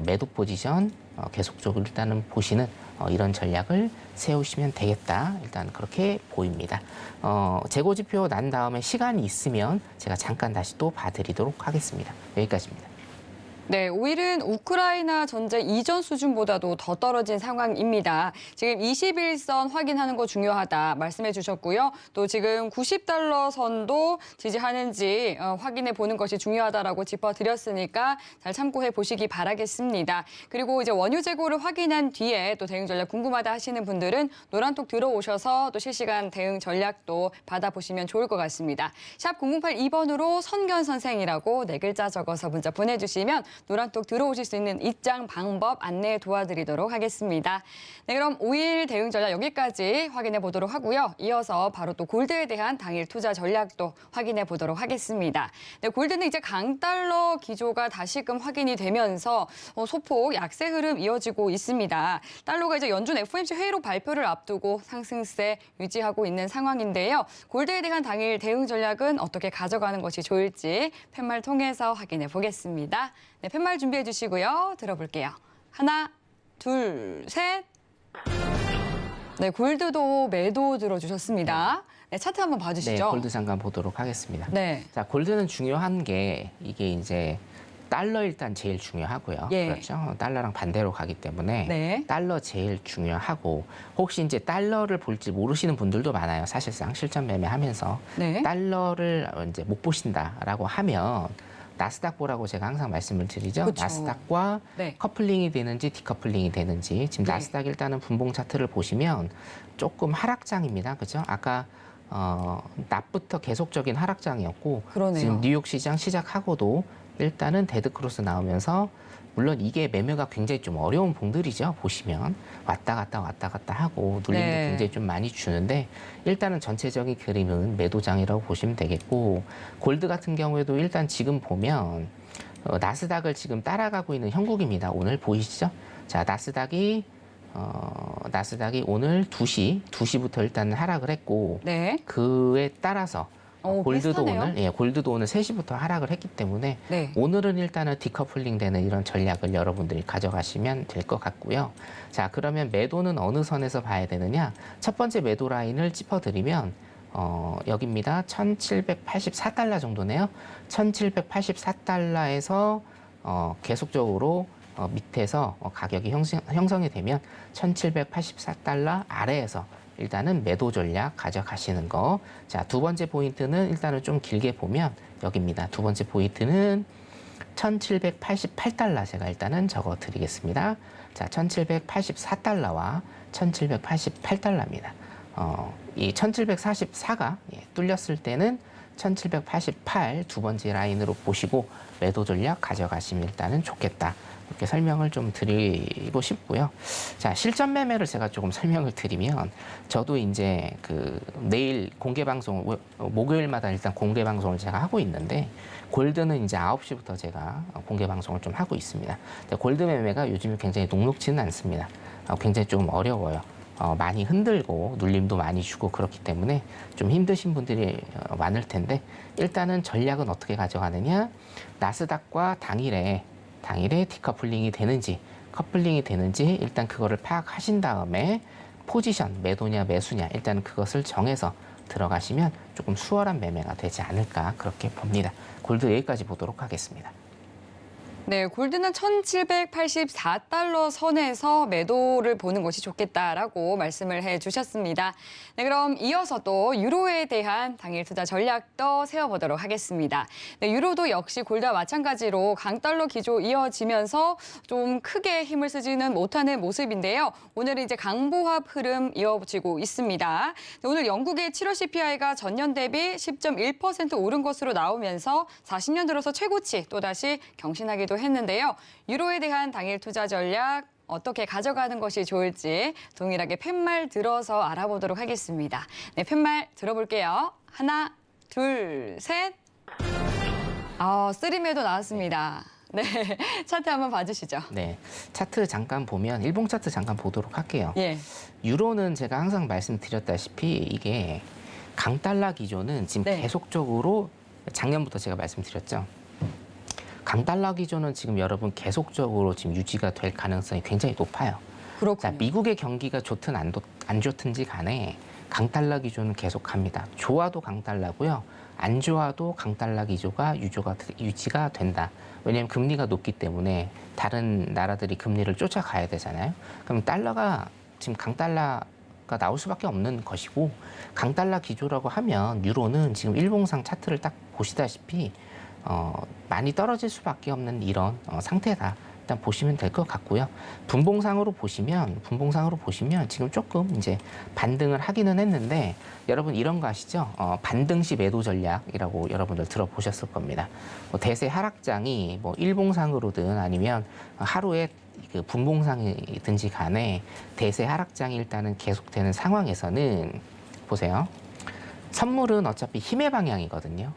매도 포지션 계속적으로 일단은 보시는 이런 전략을 세우시면 되겠다. 일단 그렇게 보입니다. 재고지표 난 다음에 시간이 있으면 제가 잠깐 다시 또 봐드리도록 하겠습니다. 여기까지입니다. 네, 오일은 우크라이나 전쟁 이전 수준보다도 더 떨어진 상황입니다. 지금 21선 확인하는 거 중요하다 말씀해 주셨고요. 또 지금 90달러 선도 지지하는지 확인해 보는 것이 중요하다라고 짚어드렸으니까 잘 참고해 보시기 바라겠습니다. 그리고 이제 원유 재고를 확인한 뒤에 또 대응 전략 궁금하다 하시는 분들은 노란톡 들어오셔서 또 실시간 대응 전략도 받아보시면 좋을 것 같습니다. 샵 0082번으로 선견 선생이라고 4글자 적어서 문자 보내주시면 노란톡 들어오실 수 있는 입장 방법 안내 도와드리도록 하겠습니다. 네, 그럼 오일 대응 전략 여기까지 확인해 보도록 하고요. 이어서 바로 또 골드에 대한 당일 투자 전략도 확인해 보도록 하겠습니다. 네, 골드는 이제 강달러 기조가 다시금 확인이 되면서 소폭 약세 흐름 이어지고 있습니다. 달러가 이제 연준 FOMC 회의록 발표를 앞두고 상승세 유지하고 있는 상황인데요. 골드에 대한 당일 대응 전략은 어떻게 가져가는 것이 좋을지 팻말 통해서 확인해 보겠습니다. 네, 팻말 준비해 주시고요. 들어볼게요. 하나, 둘, 셋. 네, 골드도 매도 들어주셨습니다. 네, 차트 한번 네, 봐주시죠. 골드 잠깐 보도록 하겠습니다. 네. 자, 골드는 중요한 게 이게 이제 달러 일단 제일 중요하고요. 예. 그렇죠. 달러랑 반대로 가기 때문에 네. 달러 제일 중요하고 혹시 이제 달러를 볼지 모르시는 분들도 많아요. 사실상 실전 매매하면서 네. 달러를 이제 못 보신다라고 하면 나스닥 보라고 제가 항상 말씀을 드리죠. 그쵸. 나스닥과 네. 커플링이 되는지 디커플링이 되는지 지금 네. 나스닥 일단은 분봉 차트를 보시면 조금 하락장입니다. 그죠? 아까 낮부터 계속적인 하락장이었고 그러네요. 지금 뉴욕 시장 시작하고도 일단은 데드크로스 나오면서 물론 이게 매매가 굉장히 좀 어려운 봉들이죠. 보시면 왔다 갔다 하고 눌림도 네. 굉장히 좀 많이 주는데 일단은 전체적인 그림은 매도장이라고 보시면 되겠고 골드 같은 경우에도 일단 지금 보면 나스닥을 지금 따라가고 있는 형국입니다. 오늘 보이시죠? 자, 나스닥이 오늘 2시부터 일단 하락을 했고 네. 그에 따라서 골드도 비슷하네요. 골드도 오늘 3시부터 하락을 했기 때문에 네. 오늘은 일단은 디커플링 되는 이런 전략을 여러분들이 가져가시면 될 것 같고요. 자, 그러면 매도는 어느 선에서 봐야 되느냐? 첫 번째 매도 라인을 짚어드리면 여기입니다. 1784달러 정도네요. 1784달러에서 계속적으로 밑에서 가격이 형성이 되면 1784달러 아래에서 일단은 매도 전략 가져가시는 거. 자, 두 번째 포인트는 일단은 좀 길게 보면 여기입니다. 두 번째 포인트는 1788달러 제가 일단은 적어 드리겠습니다. 자, 1784달러와 1788달러입니다. 이 1744가 뚫렸을 때는 1788 두 번째 라인으로 보시고 매도 전략 가져가시면 일단은 좋겠다. 이렇게 설명을 좀 드리고 싶고요. 자, 실전 매매를 제가 조금 설명을 드리면 저도 이제 그 내일 공개 방송을 목요일마다 일단 공개 방송을 제가 하고 있는데 골드는 이제 9시부터 제가 공개 방송을 좀 하고 있습니다. 골드 매매가 요즘에 굉장히 녹록지는 않습니다. 굉장히 좀 어려워요. 많이 흔들고 눌림도 많이 주고 그렇기 때문에 좀 힘드신 분들이 많을 텐데 일단은 전략은 어떻게 가져가느냐? 나스닥과 당일에 디커플링이 되는지 커플링이 되는지 일단 그거를 파악하신 다음에 포지션 매도냐 매수냐 일단 그것을 정해서 들어가시면 조금 수월한 매매가 되지 않을까 그렇게 봅니다. 골드 여기까지 보도록 하겠습니다. 네, 골드는 1784달러 선에서 매도를 보는 것이 좋겠다라고 말씀을 해주셨습니다. 네, 그럼 이어서 또 유로에 대한 당일 투자 전략도 세워보도록 하겠습니다. 네, 유로도 역시 골드와 마찬가지로 강달러 기조 이어지면서 좀 크게 힘을 쓰지는 못하는 모습인데요. 오늘은 이제 강보합 흐름 이어지고 있습니다. 네, 오늘 영국의 7월 CPI가 전년 대비 10.1% 오른 것으로 나오면서 40년 들어서 최고치 또다시 경신하기도 했는데요. 유로에 대한 당일 투자 전략 어떻게 가져가는 것이 좋을지 동일하게 팻말 들어서 알아보도록 하겠습니다. 네, 팻말 들어볼게요. 하나, 둘, 셋. 쓰리매도 나왔습니다. 네, 차트 한번 봐주시죠. 네, 차트 잠깐 보면 일봉 차트 잠깐 보도록 할게요. 예. 유로는 제가 항상 말씀드렸다시피 이게 강달러 기조는 지금 네. 계속적으로 작년부터 제가 말씀드렸죠. 강달러 기조는 지금 여러분 계속적으로 지금 유지가 될 가능성이 굉장히 높아요. 그렇군요. 자, 미국의 경기가 좋든 안 좋든지 간에 강달러 기조는 계속합니다. 좋아도 강달러고요. 안 좋아도 강달러 기조가 유지가 된다. 왜냐하면 금리가 높기 때문에 다른 나라들이 금리를 쫓아가야 되잖아요. 그럼 달러가 지금 강달러가 나올 수밖에 없는 것이고, 강달러 기조라고 하면 유로는 지금 일봉상 차트를 딱 보시다시피 많이 떨어질 수밖에 없는 이런 상태다. 일단 보시면 될 것 같고요. 분봉상으로 보시면 지금 조금 이제 반등을 하기는 했는데, 여러분 이런 거 아시죠? 반등시 매도 전략이라고 여러분들 들어보셨을 겁니다. 뭐 대세 하락장이 뭐 일봉상으로든 아니면 하루에 그 분봉상이든지 간에 대세 하락장이 일단은 계속되는 상황에서는 보세요. 선물은 어차피 힘의 방향이거든요.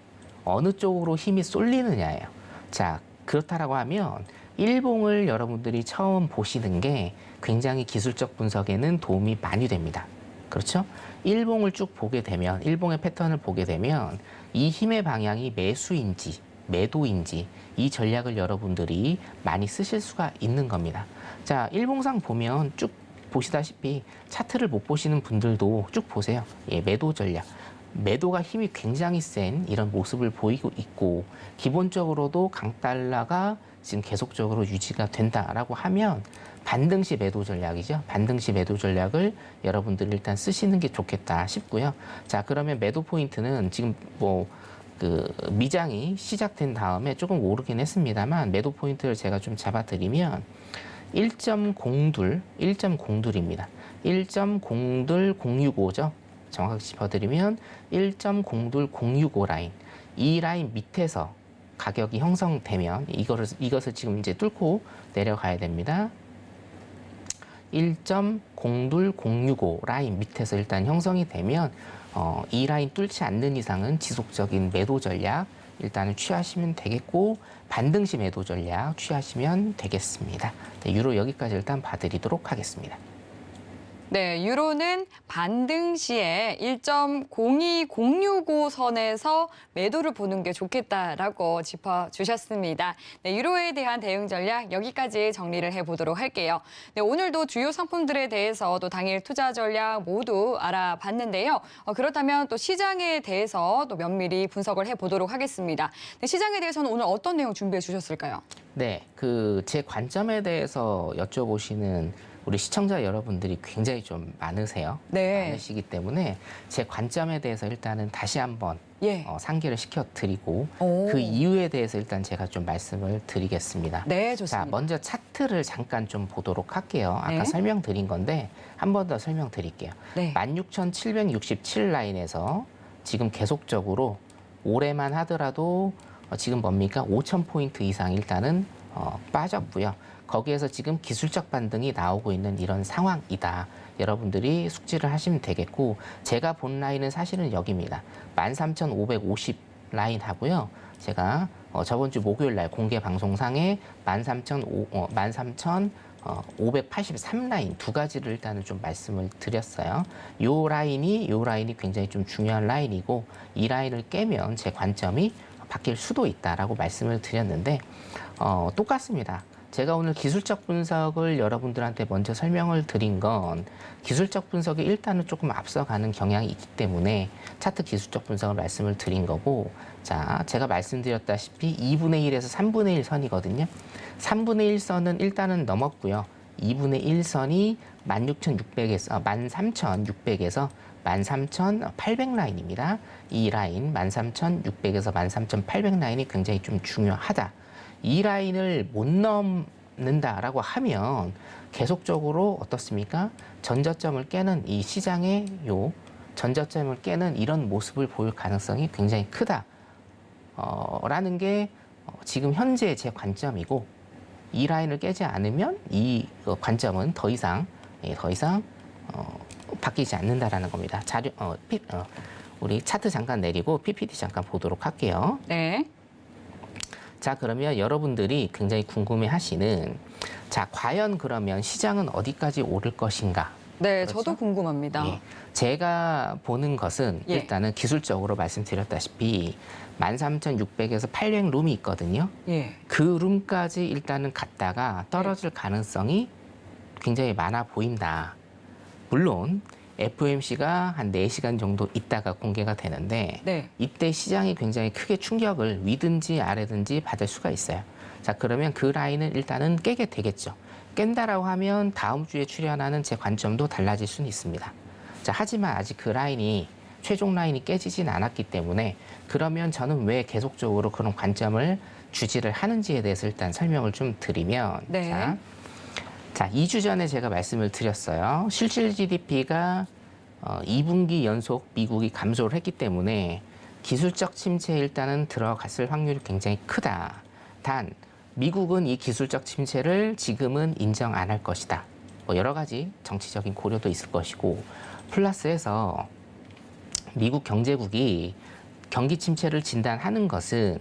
어느 쪽으로 힘이 쏠리느냐예요. 자, 그렇다라고 하면 일봉을 여러분들이 처음 보시는 게 굉장히 기술적 분석에는 도움이 많이 됩니다. 그렇죠? 일봉을 쭉 보게 되면, 일봉의 패턴을 보게 되면 이 힘의 방향이 매수인지 매도인지 이 전략을 여러분들이 많이 쓰실 수가 있는 겁니다. 자, 일봉상 보면 쭉 보시다시피 차트를 못 보시는 분들도 쭉 보세요. 예, 매도 전략. 매도가 힘이 굉장히 센 이런 모습을 보이고 있고, 기본적으로도 강달러가 지금 계속적으로 유지가 된다라고 하면 반등시 매도 전략이죠. 반등시 매도 전략을 여러분들이 일단 쓰시는 게 좋겠다 싶고요. 자, 그러면 매도 포인트는 지금 뭐 그 미장이 시작된 다음에 조금 오르긴 했습니다만, 매도 포인트를 제가 좀 잡아드리면 1.02입니다. 1.02065죠. 정확하게 짚어드리면 1.02065 라인, 이 라인 밑에서 가격이 형성되면 이것을 지금 이제 뚫고 내려가야 됩니다. 1.02065 라인 밑에서 일단 형성이 되면 이 라인 뚫지 않는 이상은 지속적인 매도 전략 일단은 취하시면 되겠고, 반등시 매도 전략 취하시면 되겠습니다. 네, 유로 여기까지 일단 봐드리도록 하겠습니다. 네, 유로는 반등 시에 1.02065 선에서 매도를 보는 게 좋겠다라고 짚어주셨습니다. 네, 유로에 대한 대응 전략 여기까지 정리를 해보도록 할게요. 네, 오늘도 주요 상품들에 대해서 또 당일 투자 전략 모두 알아봤는데요. 그렇다면 또 시장에 대해서 또 면밀히 분석을 해보도록 하겠습니다. 네, 시장에 대해서는 오늘 어떤 내용 준비해 주셨을까요? 네, 제 관점에 대해서 여쭤보시는 우리 시청자 여러분들이 굉장히 좀 많으세요. 네. 많으시기 때문에 제 관점에 대해서 일단은 다시 한번 예. 상기를 시켜드리고, 오. 그 이유에 대해서 일단 제가 좀 말씀을 드리겠습니다. 네, 자, 좋습니다. 먼저 차트를 잠깐 좀 보도록 할게요. 아까 네. 설명드린 건데 한 번 더 설명드릴게요. 네. 16,767 라인에서 지금 계속적으로 올해만 하더라도 지금 뭡니까? 5,000포인트 이상 일단은 빠졌고요. 거기에서 지금 기술적 반등이 나오고 있는 이런 상황이다. 여러분들이 숙지를 하시면 되겠고, 제가 본 라인은 사실은 여기입니다. 13,550 라인 하고요. 제가 저번 주 목요일 날 공개 방송상에 13,583 라인 두 가지를 일단은 좀 말씀을 드렸어요. 요 라인이 굉장히 좀 중요한 라인이고, 이 라인을 깨면 제 관점이 바뀔 수도 있다라고 말씀을 드렸는데, 똑같습니다. 제가 오늘 기술적 분석을 여러분들한테 먼저 설명을 드린 건, 기술적 분석이 일단은 조금 앞서가는 경향이 있기 때문에 차트 기술적 분석을 말씀을 드린 거고, 자, 제가 말씀드렸다시피 2분의 1에서 3분의 1 선이거든요. 3분의 1 선은 일단은 넘었고요. 2분의 1 선이 16,600에서 13,600에서 13,800 라인입니다. 이 라인 13,600에서 13,800 라인이 굉장히 좀 중요하다. 이 라인을 못 넘는다라고 하면 계속적으로 어떻습니까? 전저점을 깨는 이 시장의 전저점을 깨는 이런 모습을 보일 가능성이 굉장히 크다. 라는 게 지금 현재 제 관점이고, 이 라인을 깨지 않으면 이 관점은 더 이상 바뀌지 않는다라는 겁니다. 우리 차트 잠깐 내리고 PPT 잠깐 보도록 할게요. 네. 자, 그러면 여러분들이 굉장히 궁금해하시는, 자, 과연 그러면 시장은 어디까지 오를 것인가? 네, 그렇죠? 저도 궁금합니다. 예. 제가 보는 것은 예. 일단은 기술적으로 말씀드렸다시피 13,600에서 800 룸이 있거든요. 예. 그 룸까지 일단은 갔다가 떨어질 가능성이 굉장히 많아 보인다. 물론 FOMC가 한 4시간 정도 있다가 공개가 되는데 네. 이때 시장이 굉장히 크게 충격을 위든지 아래든지 받을 수가 있어요. 자, 그러면 그 라인을 일단은 깨게 되겠죠. 깬다라고 하면 다음 주에 출현하는 제 관점도 달라질 수는 있습니다. 자, 하지만 아직 그 라인이 최종 라인이 깨지진 않았기 때문에 그러면 저는 왜 계속적으로 그런 관점을 주지를 하는지에 대해서 일단 설명을 좀 드리면 네. 자, 2주 전에 제가 말씀을 드렸어요. 실질 GDP가 2분기 연속 미국이 감소를 했기 때문에 기술적 침체에 일단은 들어갔을 확률이 굉장히 크다. 단 미국은 이 기술적 침체를 지금은 인정 안 할 것이다. 뭐 여러 가지 정치적인 고려도 있을 것이고 플러스해서 미국 경제국이 경기 침체를 진단하는 것은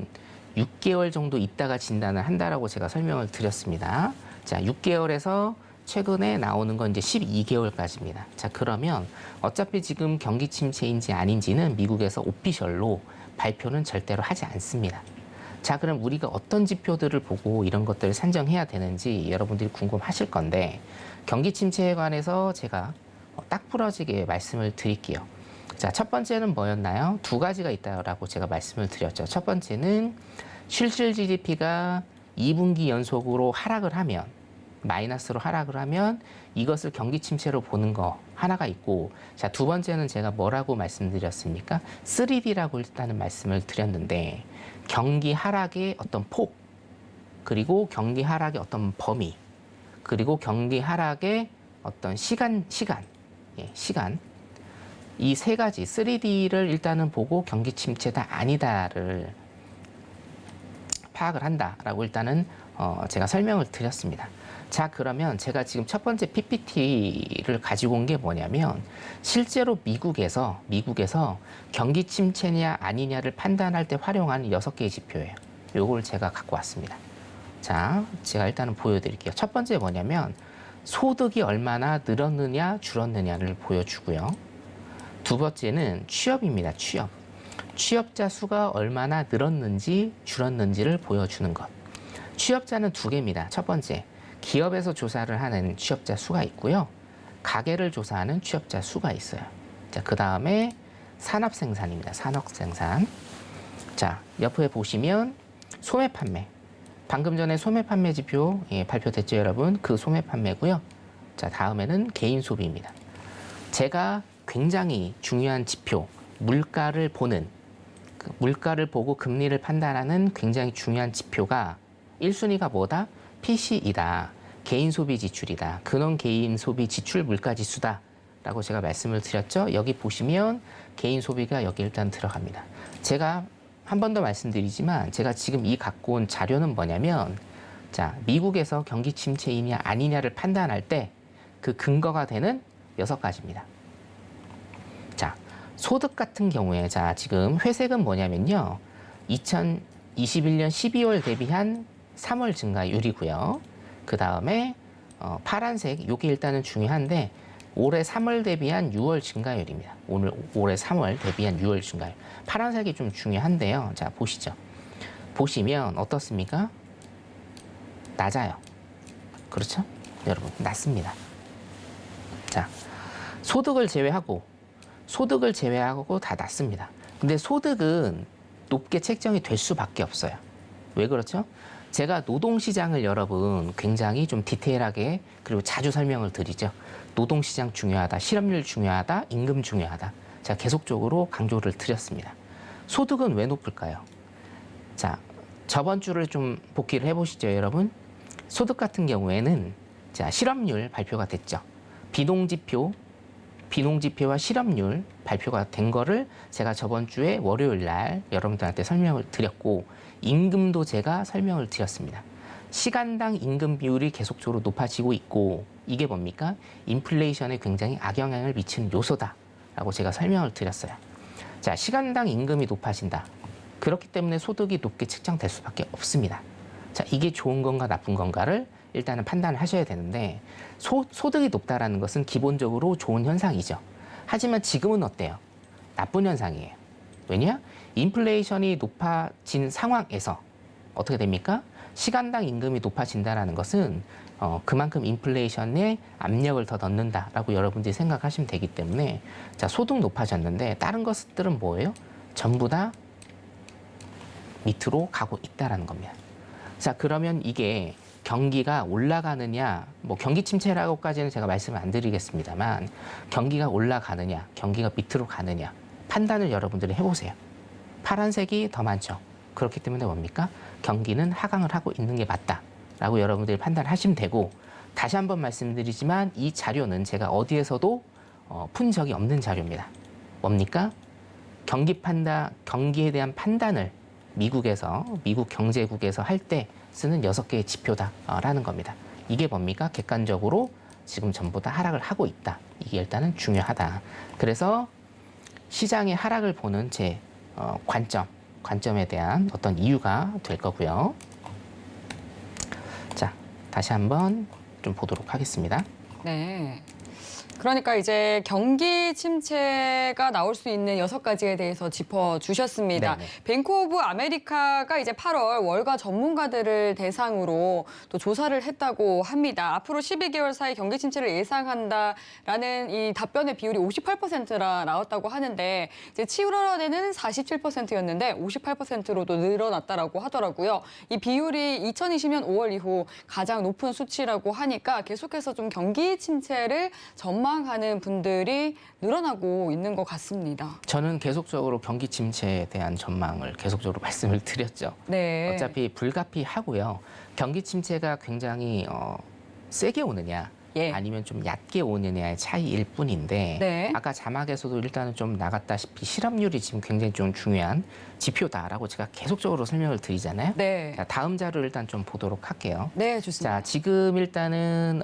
6개월 정도 있다가 진단을 한다라고 제가 설명을 드렸습니다. 자, 6개월에서 최근에 나오는 건 이제 12개월까지입니다. 자, 그러면 어차피 지금 경기 침체인지 아닌지는 미국에서 오피셜로 발표는 절대로 하지 않습니다. 자, 그럼 우리가 어떤 지표들을 보고 이런 것들을 산정해야 되는지 여러분들이 궁금하실 건데 경기 침체에 관해서 제가 딱 부러지게 말씀을 드릴게요. 자, 첫 번째는 뭐였나요? 두 가지가 있다라고 제가 말씀을 드렸죠. 첫 번째는 실질 GDP가 2분기 연속으로 하락을 하면 마이너스로 하락을 하면 이것을 경기 침체로 보는 거 하나가 있고, 자, 두 번째는 제가 뭐라고 말씀드렸습니까? 3D라고 일단은 말씀을 드렸는데 경기 하락의 어떤 폭, 그리고 경기 하락의 어떤 범위, 그리고 경기 하락의 어떤 시간, 이 세 가지 3D를 일단은 보고 경기 침체다 아니다를 파악을 한다라고 일단은 제가 설명을 드렸습니다. 자, 그러면 제가 지금 첫 번째 PPT를 가지고 온 게 뭐냐면 실제로 미국에서 경기 침체냐 아니냐를 판단할 때 활용하는 6개의 지표예요. 요걸 제가 갖고 왔습니다. 자, 제가 일단은 보여드릴게요. 첫 번째 뭐냐면 소득이 얼마나 늘었느냐 줄었느냐를 보여주고요. 두 번째는 취업입니다. 취업자 수가 얼마나 늘었는지 줄었는지를 보여주는 것. 취업자는 두 개입니다. 첫 번째, 기업에서 조사를 하는 취업자 수가 있고요. 가게를 조사하는 취업자 수가 있어요. 자, 그 다음에 산업생산입니다. 산업생산. 자, 옆에 보시면 소매 판매. 방금 전에 소매 판매 지표 발표됐죠, 여러분? 그 소매 판매고요. 자, 다음에는 개인 소비입니다. 제가 굉장히 중요한 지표, 물가를 보고 금리를 판단하는 굉장히 중요한 지표가 1순위가 뭐다? PC이다. 개인 소비 지출이다. 근원 개인 소비 지출 물가 지수다. 라고 제가 말씀을 드렸죠. 여기 보시면 개인 소비가 여기 일단 들어갑니다. 제가 한 번 더 말씀드리지만 제가 지금 이 갖고 온 자료는 뭐냐면, 자, 미국에서 경기 침체이냐 아니냐를 판단할 때 그 근거가 되는 6가지입니다. 자, 소득 같은 경우에, 자, 지금 회색은 뭐냐면요. 2021년 12월 대비한 3월 증가율이고요. 그 다음에 파란색, 요게 일단은 중요한데 올해 3월 대비한 6월 증가율입니다. 올해 3월 대비한 6월 증가율. 파란색이 좀 중요한데요. 자, 보시죠. 보시면 어떻습니까? 낮아요. 그렇죠? 여러분, 낮습니다. 자, 소득을 제외하고 다 낮습니다. 근데 소득은 높게 책정이 될 수밖에 없어요. 왜 그렇죠? 제가 노동시장을 여러분 굉장히 좀 디테일하게 그리고 자주 설명을 드리죠. 노동시장 중요하다, 실업률 중요하다, 임금 중요하다. 제가 계속적으로 강조를 드렸습니다. 소득은 왜 높을까요? 자, 저번 주를 좀 복기를 해보시죠, 여러분. 소득 같은 경우에는 자, 실업률 발표가 됐죠. 비농지표와 실업률 발표가 된 거를 제가 저번 주에 월요일 날 여러분들한테 설명을 드렸고, 임금도 제가 설명을 드렸습니다. 시간당 임금 비율이 계속적으로 높아지고 있고, 이게 뭡니까? 인플레이션에 굉장히 악영향을 미치는 요소다라고 제가 설명을 드렸어요. 자, 시간당 임금이 높아진다. 그렇기 때문에 소득이 높게 책정될 수밖에 없습니다. 자, 이게 좋은 건가 나쁜 건가를 일단은 판단을 하셔야 되는데, 소득이 높다라는 것은 기본적으로 좋은 현상이죠. 하지만 지금은 어때요? 나쁜 현상이에요. 왜냐? 인플레이션이 높아진 상황에서 어떻게 됩니까? 시간당 임금이 높아진다는 것은 그만큼 인플레이션에 압력을 더 넣는다라고 여러분들이 생각하시면 되기 때문에 자, 소득 높아졌는데 다른 것들은 뭐예요? 전부 다 밑으로 가고 있다라는 겁니다. 자, 그러면 이게 경기가 올라가느냐, 뭐 경기 침체라고까지는 제가 말씀을 안 드리겠습니다만 경기가 올라가느냐, 경기가 밑으로 가느냐 판단을 여러분들이 해보세요. 파란색이 더 많죠. 그렇기 때문에 뭡니까? 경기는 하강을 하고 있는 게 맞다라고 여러분들이 판단하시면 되고 다시 한번 말씀드리지만 이 자료는 제가 어디에서도 푼 적이 없는 자료입니다. 뭡니까? 경기에 대한 판단을 미국 경제국에서 할 때 쓰는 6개의 지표다라는 겁니다. 이게 뭡니까? 객관적으로 지금 전부 다 하락을 하고 있다. 이게 일단은 중요하다. 그래서 시장의 하락을 보는 제 관점에 대한 어떤 이유가 될 거고요. 자, 다시 한번 좀 보도록 하겠습니다. 네. 그러니까 이제 경기 침체가 나올 수 있는 6가지에 대해서 짚어주셨습니다. 네네. 뱅크 오브 아메리카가 이제 8월 월가 전문가들을 대상으로 또 조사를 했다고 합니다. 앞으로 12개월 사이 경기 침체를 예상한다라는 이 답변의 비율이 58%라 나왔다고 하는데 이제 7월에는 47%였는데 58%로도 늘어났다라고 하더라고요. 이 비율이 2020년 5월 이후 가장 높은 수치라고 하니까 계속해서 좀 경기 침체를 전망하는 분들이 늘어나고 있는 것 같습니다. 저는 계속적으로 경기 침체에 대한 전망을 계속적으로 말씀을 드렸죠. 네. 어차피 불가피하고요. 경기 침체가 굉장히 세게 오느냐 예. 아니면 좀 얕게 오느냐의 차이일 뿐인데 네. 아까 자막에서도 일단은 좀 나갔다시피 실업률이 지금 굉장히 좀 중요한 지표다라고 제가 계속적으로 설명을 드리잖아요. 네. 자, 다음 자료를 일단 좀 보도록 할게요. 네, 좋습니다. 자, 지금 일단은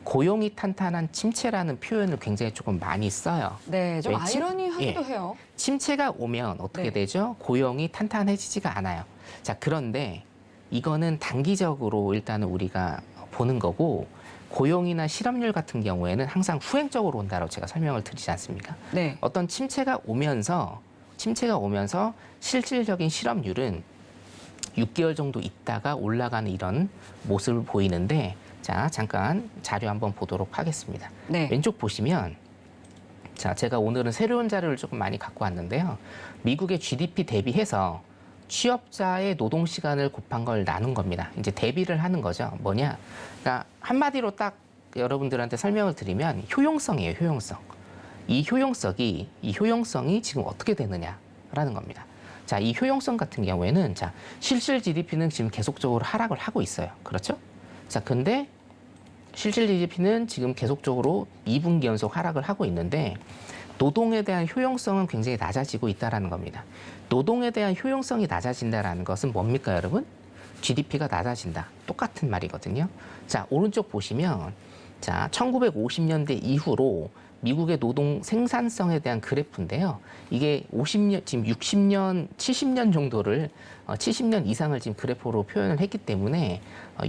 고용이 탄탄한 침체라는 표현을 굉장히 조금 많이 써요. 네, 좀 왜 침- 아이러니하기도 예. 해요. 침체가 오면 어떻게 네. 되죠? 고용이 탄탄해지지가 않아요. 자, 그런데 이거는 단기적으로 일단은 우리가 보는 거고 고용이나 실업률 같은 경우에는 항상 후행적으로 온다고 제가 설명을 드리지 않습니까? 네. 어떤 침체가 오면서 실질적인 실업률은 6개월 정도 있다가 올라가는 이런 모습을 보이는데 자, 잠깐 자료 한번 보도록 하겠습니다. 네. 왼쪽 보시면 자, 제가 오늘은 새로운 자료를 조금 많이 갖고 왔는데요. 미국의 GDP 대비해서 취업자의 노동 시간을 곱한 걸 나눈 겁니다. 이제 대비를 하는 거죠. 뭐냐? 그러니까 한마디로 딱 여러분들한테 설명을 드리면 효용성이에요. 효용성. 이 효용성이 지금 어떻게 되느냐라는 겁니다. 자, 이 효용성 같은 경우에는 자, 실질 GDP는 지금 계속적으로 하락을 하고 있어요. 그렇죠? 자, 근데 실질 GDP는 지금 계속적으로 2분기 연속 하락을 하고 있는데 노동에 대한 효용성은 굉장히 낮아지고 있다는 겁니다. 노동에 대한 효용성이 낮아진다는 것은 뭡니까, 여러분? GDP가 낮아진다. 똑같은 말이거든요. 자, 오른쪽 보시면 자, 1950년대 이후로 미국의 노동 생산성에 대한 그래프인데요. 이게 50년, 지금 60년, 70년 정도를 70년 이상을 지금 그래프로 표현을 했기 때문에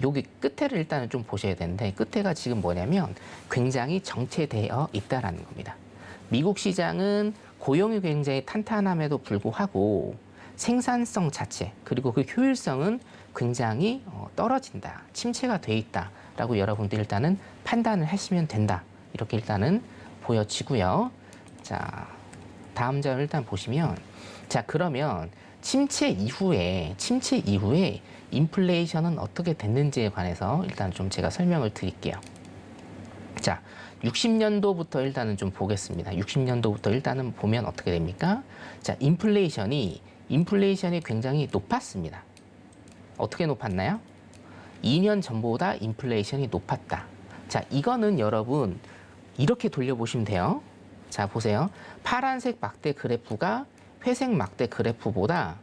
여기 끝에를 일단은 좀 보셔야 되는데 끝에가 지금 뭐냐면 굉장히 정체되어 있다라는 겁니다. 미국 시장은 고용이 굉장히 탄탄함에도 불구하고 생산성 자체 그리고 그 효율성은 굉장히 떨어진다, 침체가 돼 있다라고 여러분들 일단은 판단을 하시면 된다. 이렇게 일단은 보여지고요. 자, 다음 자료 일단 보시면 자, 그러면 침체 이후에 인플레이션은 어떻게 됐는지에 관해서 일단 좀 제가 설명을 드릴게요. 자, 60년도부터 일단은 좀 보겠습니다. 60년도부터 일단은 보면 어떻게 됩니까? 자, 인플레이션이 굉장히 높았습니다. 어떻게 높았나요? 2년 전보다 인플레이션이 높았다. 자, 이거는 여러분 이렇게 돌려보시면 돼요. 자, 보세요. 파란색 막대 그래프가 회색 막대 그래프보다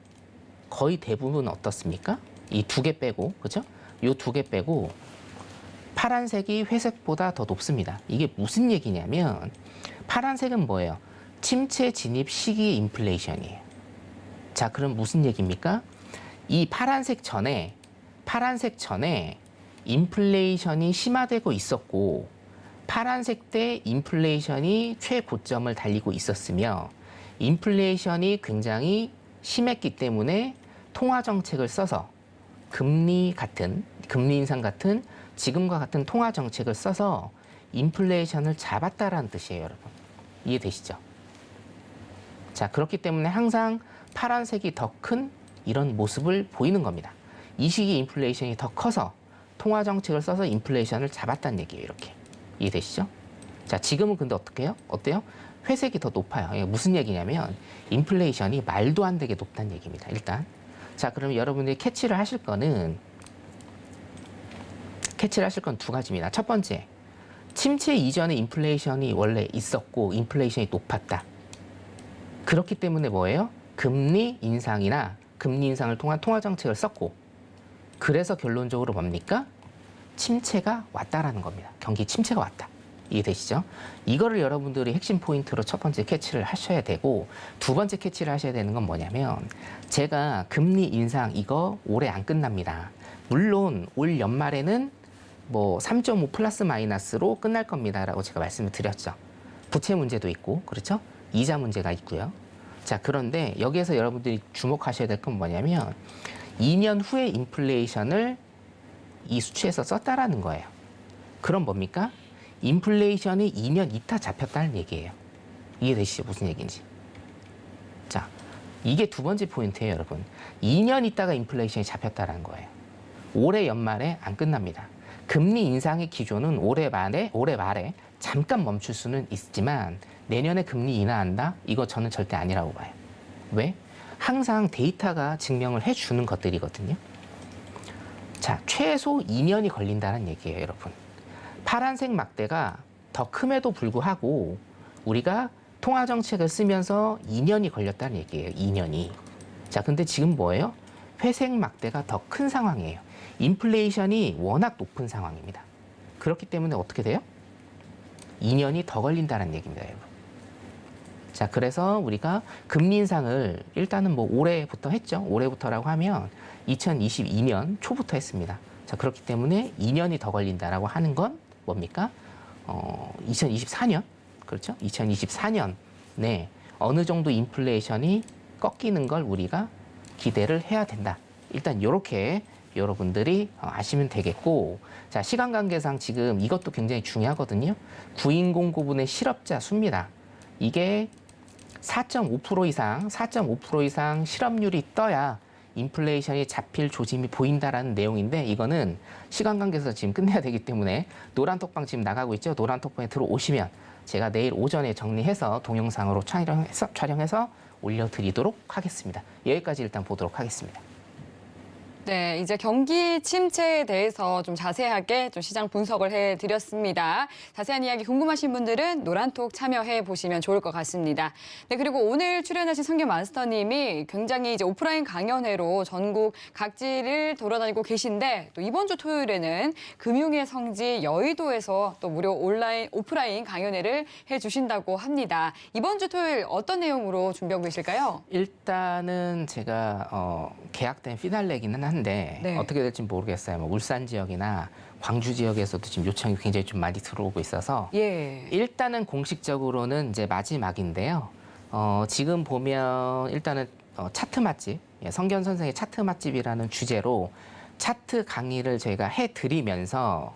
거의 대부분 어떻습니까? 이 두 개 빼고, 그죠? 이 두 개 빼고 파란색이 회색보다 더 높습니다. 이게 무슨 얘기냐면 파란색은 뭐예요? 침체 진입 시기 인플레이션이에요. 자, 그럼 무슨 얘기입니까? 이 파란색 전에 인플레이션이 심화되고 있었고 파란색 때 인플레이션이 최고점을 달리고 있었으며 인플레이션이 굉장히 심했기 때문에 통화 정책을 써서 금리 인상 같은 지금과 같은 통화 정책을 써서 인플레이션을 잡았다라는 뜻이에요, 여러분. 이해되시죠? 자, 그렇기 때문에 항상 파란색이 더 큰 이런 모습을 보이는 겁니다. 이 시기 인플레이션이 더 커서 통화 정책을 써서 인플레이션을 잡았다는 얘기예요, 이렇게. 이해되시죠? 자, 지금은 근데 어때요? 회색이 더 높아요. 이게 무슨 얘기냐면 인플레이션이 말도 안 되게 높다는 얘기입니다, 일단. 자, 그러면 여러분들이 캐치를 하실 건 두 가지입니다. 첫 번째, 침체 이전에 인플레이션이 원래 있었고 인플레이션이 높았다. 그렇기 때문에 뭐예요? 금리 인상을 통한 통화 정책을 썼고, 그래서 결론적으로 뭡니까? 침체가 왔다라는 겁니다. 경기 침체가 왔다. 이해되시죠? 이거를 여러분들이 핵심 포인트로 첫 번째 캐치를 하셔야 되고, 두 번째 캐치를 하셔야 되는 건 뭐냐면, 제가 금리 인상 이거 올해 안 끝납니다. 물론 올 연말에는 뭐 3.5 플러스 마이너스로 끝날 겁니다라고 제가 말씀을 드렸죠. 부채 문제도 있고, 그렇죠? 이자 문제가 있고요. 자, 그런데 여기에서 여러분들이 주목하셔야 될 건 뭐냐면 2년 후에 인플레이션을 이 수치에서 썼다라는 거예요. 그럼 뭡니까? 인플레이션이 2년 있다 잡혔다는 얘기예요. 이해되시죠? 무슨 얘기인지. 자, 이게 두 번째 포인트예요, 여러분. 2년 있다가 인플레이션이 잡혔다는 거예요. 올해 연말에 안 끝납니다. 금리 인상의 기조는 올해 말에 잠깐 멈출 수는 있지만 내년에 금리 인하한다? 이거 저는 절대 아니라고 봐요. 왜? 항상 데이터가 증명을 해주는 것들이거든요. 자, 최소 2년이 걸린다는 얘기예요, 여러분. 파란색 막대가 더 큼에도 불구하고 우리가 통화정책을 쓰면서 2년이 걸렸다는 얘기예요, 2년이. 자, 근데 지금 뭐예요? 회색 막대가 더 큰 상황이에요. 인플레이션이 워낙 높은 상황입니다. 그렇기 때문에 어떻게 돼요? 2년이 더 걸린다는 얘기입니다, 여러분. 자, 그래서 우리가 금리 인상을 일단은 뭐 올해부터 했죠. 올해부터라고 하면 2022년 초부터 했습니다. 자, 그렇기 때문에 2년이 더 걸린다라고 하는 건 뭡니까? 2024년, 그렇죠? 2024년에 어느 정도 인플레이션이 꺾이는 걸 우리가 기대를 해야 된다. 일단 이렇게 여러분들이 아시면 되겠고, 자, 시간 관계상 지금 이것도 굉장히 중요하거든요. 9인공고분의 실업자 수입니다. 이게 4.5% 이상 실업률이 떠야 인플레이션이 잡힐 조짐이 보인다라는 내용인데, 이거는 시간 관계에서 지금 끝내야 되기 때문에 노란톡방 지금 나가고 있죠. 노란톡방에 들어오시면 제가 내일 오전에 정리해서 동영상으로 촬영해서 올려드리도록 하겠습니다. 여기까지 일단 보도록 하겠습니다. 네, 이제 경기 침체에 대해서 좀 자세하게 좀 시장 분석을 해드렸습니다. 자세한 이야기 궁금하신 분들은 노란톡 참여해 보시면 좋을 것 같습니다. 네, 그리고 오늘 출연하신 성경 마스터님이 굉장히 이제 오프라인 강연회로 전국 각지를 돌아다니고 계신데, 또 이번 주 토요일에는 금융의 성지 여의도에서 또 무료 오프라인 강연회를 해주신다고 합니다. 이번 주 토요일 어떤 내용으로 준비하고 계실까요? 일단은 제가 계약된 피날레기는 한데 네. 어떻게 될지 모르겠어요. 뭐 울산 지역이나 광주 지역에서도 지금 요청이 굉장히 좀 많이 들어오고 있어서 예. 일단은 공식적으로는 이제 마지막인데요. 지금 보면 일단은 차트 맛집, 성견 선생의 차트 맛집이라는 주제로 차트 강의를 저희가 해드리면서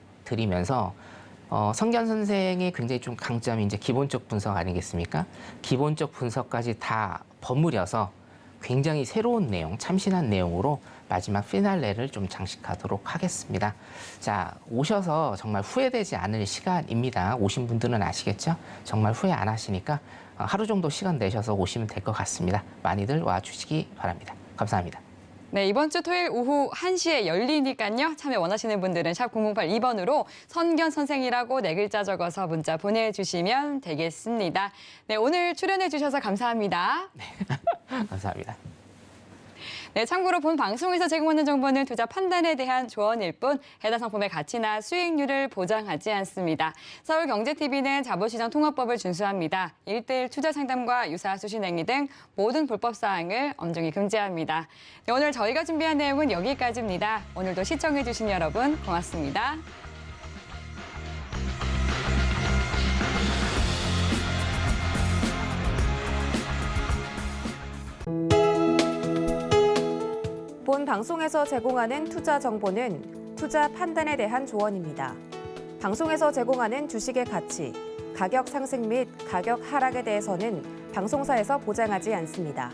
성견 선생의 굉장히 좀 강점이 이제 기본적 분석 아니겠습니까? 기본적 분석까지 다 버무려서 굉장히 새로운 내용, 참신한 내용으로 마지막 피날레를 좀 장식하도록 하겠습니다. 자, 오셔서 정말 후회되지 않을 시간입니다. 오신 분들은 아시겠죠? 정말 후회 안 하시니까 하루 정도 시간 내셔서 오시면 될 것 같습니다. 많이들 와주시기 바랍니다. 감사합니다. 네, 이번 주 토요일 오후 1시에 열리니까요. 참여 원하시는 분들은 샵 0082번으로 선견 선생이라고 4글자 적어서 문자 보내주시면 되겠습니다. 네, 오늘 출연해 주셔서 감사합니다. 감사합니다. 네, 참고로 본 방송에서 제공하는 정보는 투자 판단에 대한 조언일 뿐 해당 상품의 가치나 수익률을 보장하지 않습니다. 서울경제TV는 자본시장 통합법을 준수합니다. 1:1 투자 상담과 유사 수신 행위 등 모든 불법 사항을 엄중히 금지합니다. 네, 오늘 저희가 준비한 내용은 여기까지입니다. 오늘도 시청해 주신 여러분 고맙습니다. 본 방송에서 제공하는 투자 정보는 투자 판단에 대한 조언입니다. 방송에서 제공하는 주식의 가치, 가격 상승 및 가격 하락에 대해서는 방송사에서 보장하지 않습니다.